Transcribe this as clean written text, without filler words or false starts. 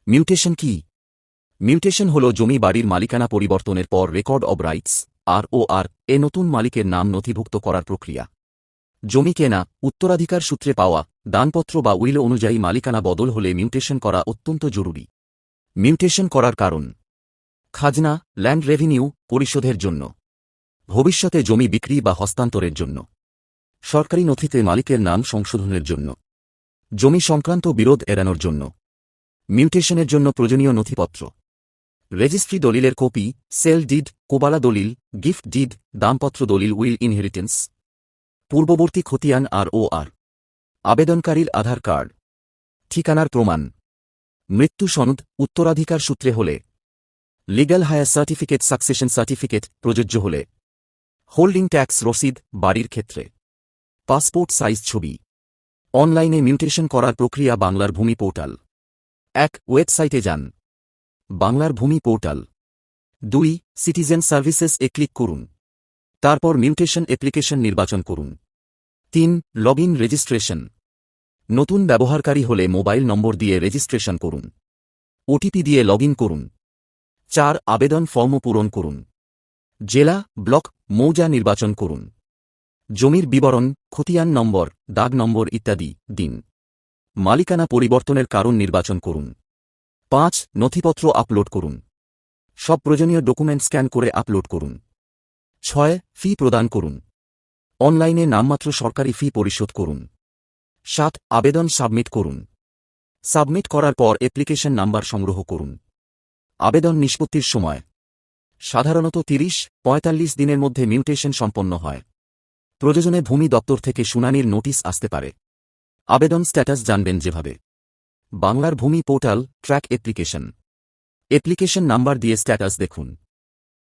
Mutation কি? Mutation হল জমি বাড়ির মালিকানা পরিবর্তনের পর রেকর্ড অব রাইটস ROR এ নতুন মালিকের নাম নথিভুক্ত করার প্রক্রিয়া। জমি কেনা, উত্তরাধিকার সূত্রে পাওয়া, দানপত্র বা উইল অনুযায়ী মালিকানা বদল হলে মিউটেশন করা অত্যন্ত জরুরি। মিউটেশন করার কারণ: খাজনা, ল্যান্ড রেভিনিউ পরিশোধের জন্য, ভবিষ্যতে জমি বিক্রি বা হস্তান্তরের জন্য, সরকারি নথিতে মালিকের নাম সংশোধনের জন্য, জমি সংক্রান্ত বিরোধ এড়ানোর জন্য। মিউটেশনের জন্য প্রয়োজনীয় নথিপত্র: রেজিস্ট্রি দলিলের কপি, সেল ডিড, কোবালা দলিল, গিফট ডিড, দানপত্র দলিল, উইল, ইনহেরিটেন্স, পূর্ববর্তী খতিয়ান ROR, আবেদনকারীর আধার কার্ড, ঠিকানার প্রমাণ, মৃত্যু সনদ উত্তরাধিকার সূত্রে হলে, legal heir certificate, succession certificate প্রযোজ্য হলে, হোল্ডিং ট্যাক্স রসিদ বাড়ির ক্ষেত্রে, পাসপোর্ট সাইজ ছবি। অনলাইনে মিউটেশন করার প্রক্রিয়া বাংলার ভূমি পোর্টাল। 1. ওয়েবসাইটে যান, বাংলার ভূমি পোর্টাল। 2. সিটিজেন সার্ভিসেস এ ক্লিক করুন। তারপর মিউটেশন অ্যাপ্লিকেশন নির্বাচন করুন। 3. Login registration. নতুন ব্যবহারকারী হলে মোবাইল নম্বর দিয়ে রেজিস্ট্রেশন করুন। ওটিপি দিয়ে লগইন করুন। 4. আবেদন ফর্ম পূরণ করুন। জেলা, ব্লক, মৌজা নির্বাচন করুন। জমির বিবরণ, খতিয়ান নম্বর, দাগ নম্বর ইত্যাদি দিন। মালিকানা পরিবর্তনের কারণ নির্বাচন করুন। 5. নথিপত্র আপলোড করুন। সব প্রয়োজনীয় ডকুমেন্ট স্ক্যান করে আপলোড করুন। 6. ফি প্রদান করুন। অনলাইনে নামমাত্র সরকারি ফি পরিশোধ করুন। 7. আবেদন সাবমিট করুন। সাবমিট করার পর অ্যাপ্লিকেশন নাম্বার সংগ্রহ করুন। আবেদন নিষ্পত্তির সময়: সাধারণত 30-45 দিনের মধ্যে মিউটেশন সম্পন্ন হয়। প্রয়োজনে ভূমি দপ্তর থেকে শুনানির নোটিশ আসতে পারে। আবেদন স্ট্যাটাস জানবেন যেভাবে: বাংলার ভূমি portal, track application. Application number দিয়ে স্ট্যাটাস দেখুন।